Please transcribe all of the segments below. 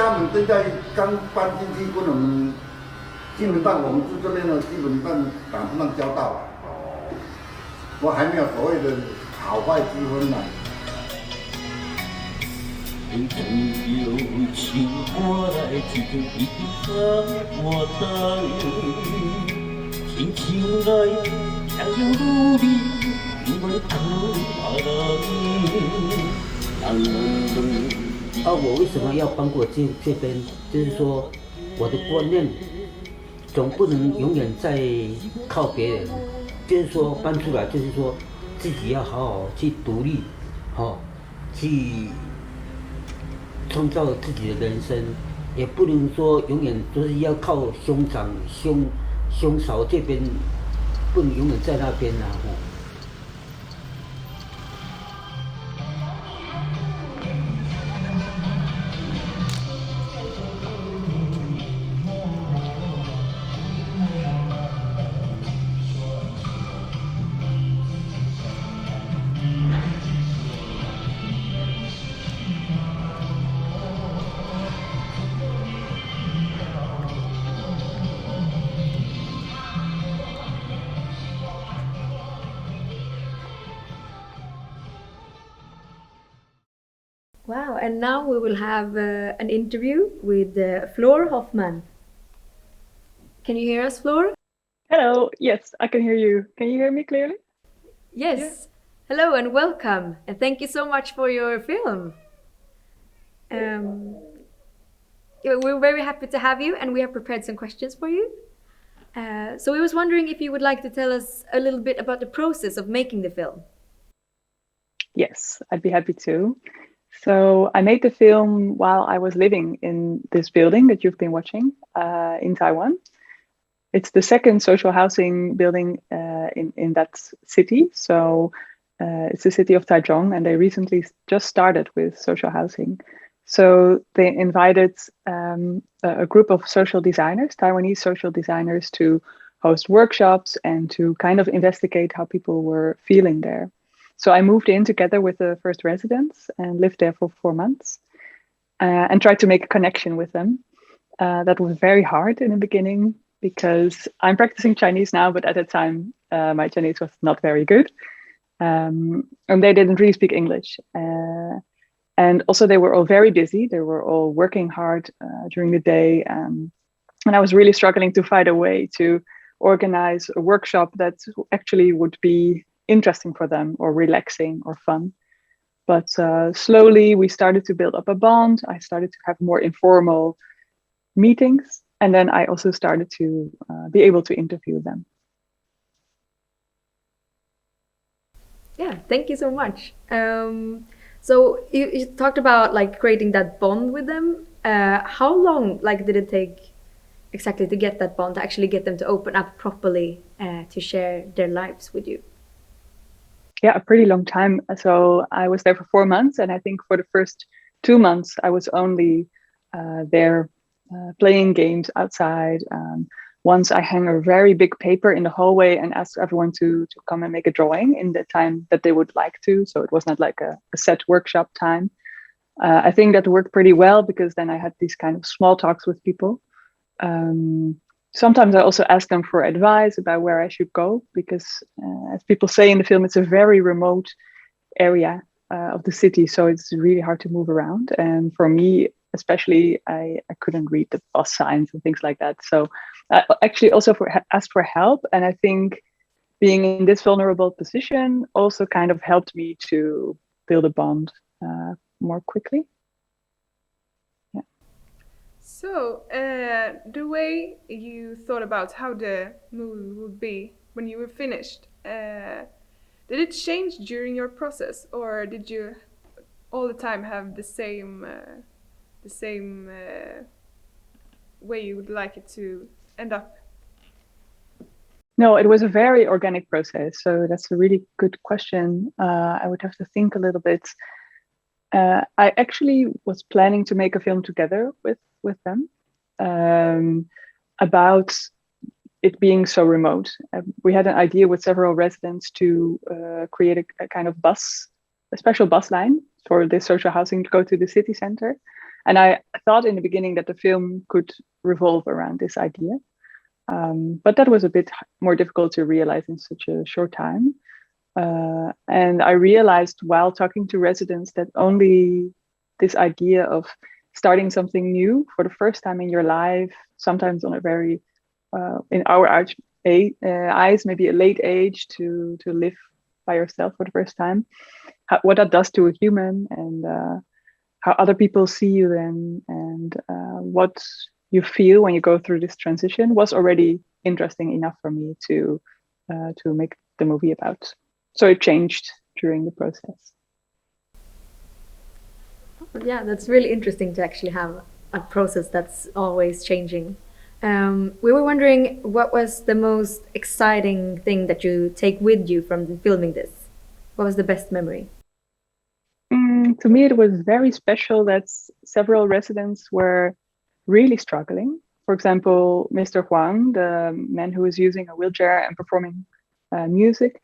他们现在刚搬进去，跟我们基本上我们住这边呢，基本上打不上交道。哦，我还没有所谓的好坏之分呢。你曾有情过来，只听一声我等，轻轻来，想要努力，因为可能。我为什么要搬过这边？就是说，我的观念总不能永远在靠别人，就是说搬出来，就是说自己要好好去独立，去创造自己的人生，也不能说永远都是要靠兄嫂这边，不能永远在那边啊。Wow, and now we will have an interview with Flor Hofman. Can you hear us, Flor? Hello, yes, I can hear you. Can you hear me clearly? Yes. Yeah. Hello and welcome, and thank you so much for your film. We're very happy to have you, and we have prepared some questions for you. So we was wondering if you would like to tell us a little bit about the process of making the film. Yes, I'd be happy to. So I made the film while I was living in this building that you've been watching in Taiwan. It's the second social housing building in that city. So it's the city of Taichung, and they recently just started with social housing. So they invited a group of social designers, Taiwanese social designers, to host workshops and to kind of investigate how people were feeling there. So I moved in together with the first residents and lived there for 4 months and tried to make a connection with them. That was very hard in the beginning because I'm practicing Chinese now, but at the time my Chinese was not very good. And they didn't really speak English. And also they were all very busy. They were all working hard during the day. And I was really struggling to find a way to organize a workshop that actually would be interesting for them or relaxing or fun. But slowly we started to build up a bond. I started to have more informal meetings. And then I also started to be able to interview them. Yeah, thank you so much. So you talked about like creating that bond with them. How long did it take exactly to get that bond, to actually get them to open up properly to share their lives with you? Yeah, a pretty long time. So I was there for 4 months, and I think for the first 2 months I was only there playing games outside. Once I hang a very big paper in the hallway and ask everyone to come and make a drawing in the time that they would like to. So it was not like a set workshop time. I think that worked pretty well because then I had these kind of small talks with people. Sometimes I also ask them for advice about where I should go because as people say in the film, it's a very remote area of the city. So it's really hard to move around. And for me, especially, I couldn't read the bus signs and things like that. So I actually also asked for help. And I think being in this vulnerable position also kind of helped me to build a bond more quickly. Yeah. So the way you thought about how the movie would be when you were finished, did it change during your process, or did you all the time have the same way you would like it to end up? No, it was a very organic process. So that's a really good question. I would have to think a little bit. I actually was planning to make a film together with them about it being so remote. We had an idea with several residents to create a kind of a special bus line for this social housing to go to the city center. And I thought in the beginning that the film could revolve around this idea. But that was a bit more difficult to realize in such a short time. And I realized while talking to residents that only this idea of starting something new for the first time in your life, sometimes on a very, in our eyes, maybe a late age to live by yourself for the first time, what that does to a human, and how other people see you then, and what you feel when you go through this transition was already interesting enough for me to make the movie about. So it changed during the process. Yeah, that's really interesting to actually have a process that's always changing. We were wondering, what was the most exciting thing that you take with you from filming this? What was the best memory? To me, it was very special that several residents were really struggling. For example, Mr. Huang, the man who was using a wheelchair and performing music,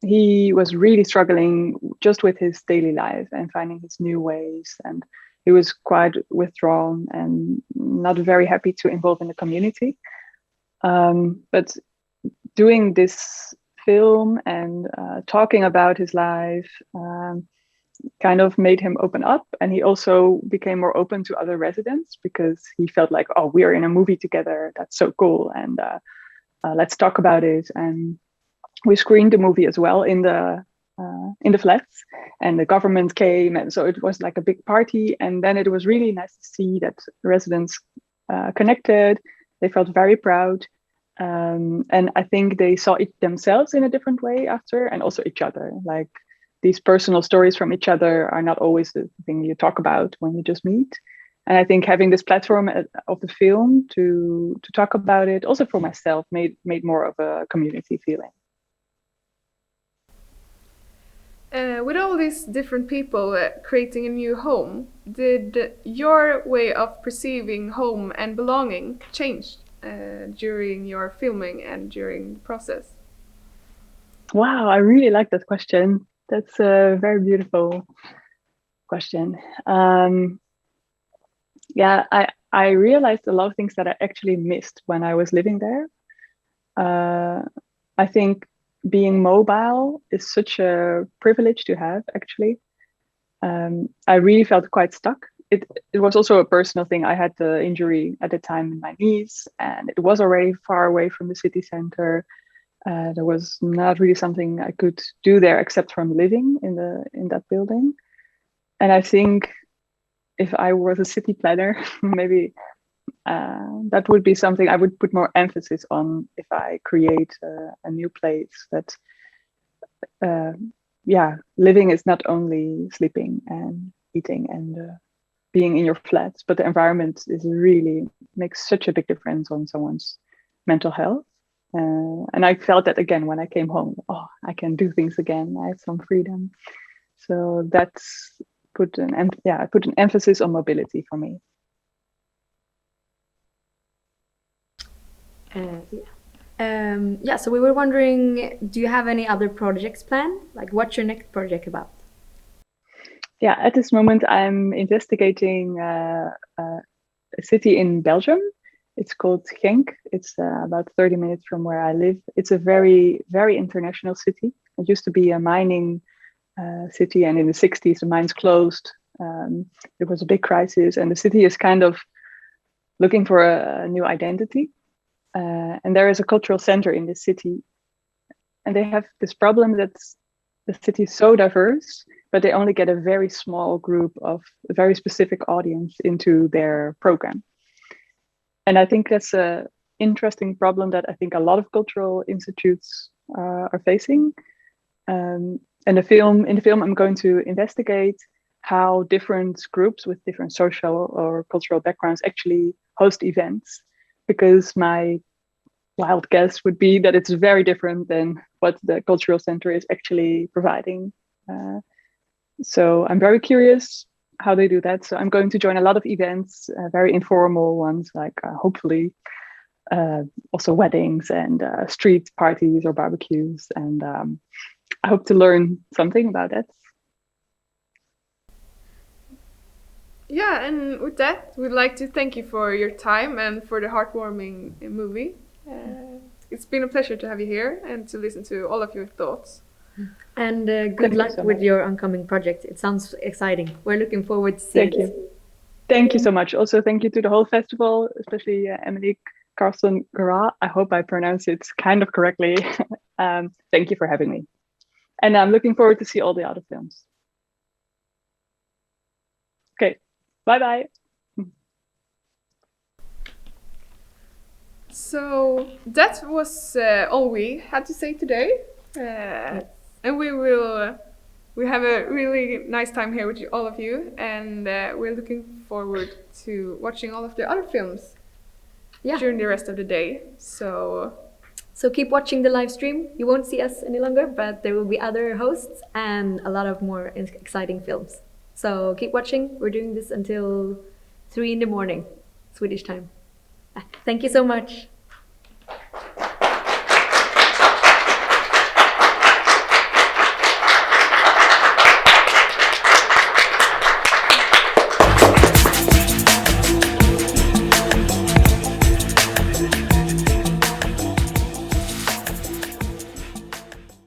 he was really struggling just with his daily life and finding his new ways. And he was quite withdrawn and not very happy to involve in the community. But doing this film and talking about his life kind of made him open up. And he also became more open to other residents because he felt like, oh, we're in a movie together. That's so cool. And let's talk about it. And we screened the movie as well in the flats, and the government came, and so it was like a big party. And then it was really nice to see that residents connected. They felt very proud, and I think they saw it themselves in a different way after, and also each other. Like, these personal stories from each other are not always the thing you talk about when you just meet. And I think having this platform of the film to talk about it, also for myself, made more of a community feeling. With all these different people creating a new home, did your way of perceiving home and belonging change during your filming and during the process? Wow, I really like that question. That's a very beautiful question. Yeah, I realized a lot of things that I actually missed when I was living there. I think being mobile is such a privilege to have, actually. I really felt quite stuck. It was also a personal thing. I had the injury at the time in my knees, and it was already far away from the city center. There was not really something I could do there except from living in that building. And I think if I was a city planner, maybe that would be something I would put more emphasis on if I create a new place. That living is not only sleeping and eating and being in your flat, but the environment is really makes such a big difference on someone's mental health. And I felt that again when I came home. Oh, I can do things again. I have some freedom. So that's put an emphasis on mobility for me. So we were wondering, do you have any other projects planned? Like, what's your next project about? Yeah, at this moment I'm investigating a city in Belgium. It's called Genk. It's about 30 minutes from where I live. It's a very, very international city. It used to be a mining city, and in the 60s the mines closed. There was a big crisis, and the city is kind of looking for a new identity. And there is a cultural center in this city, and they have this problem that the city is so diverse, but they only get a very small group of a very specific audience into their program. And I think that's an interesting problem that I think a lot of cultural institutes are facing. And in the film, I'm going to investigate how different groups with different social or cultural backgrounds actually host events, because my wild guess would be that it's very different than what the cultural center is actually providing. So I'm very curious how they do that. So I'm going to join a lot of events, very informal ones, like hopefully also weddings and street parties or barbecues. And I hope to learn something about it. Yeah, and with that, we'd like to thank you for your time and for the heartwarming movie. It's been a pleasure to have you here and to listen to all of your thoughts. And good Thank you luck so with much. your oncoming project. It sounds exciting. We're looking forward to seeing Thank it. you. Thank you so much. Also, thank you to the whole festival, especially Emily Carlson Gara. I hope I pronounce it kind of correctly. Thank you for having me. And I'm looking forward to see all the other films. Okay, bye-bye. So that was all we had to say today. And we have a really nice time here with all of you, and we're looking forward to watching all of the other films during the rest of the day. So keep watching the live stream. You won't see us any longer, but there will be other hosts and a lot of more exciting films. So keep watching. We're doing this until 3 in the morning, Swedish time. Thank you so much.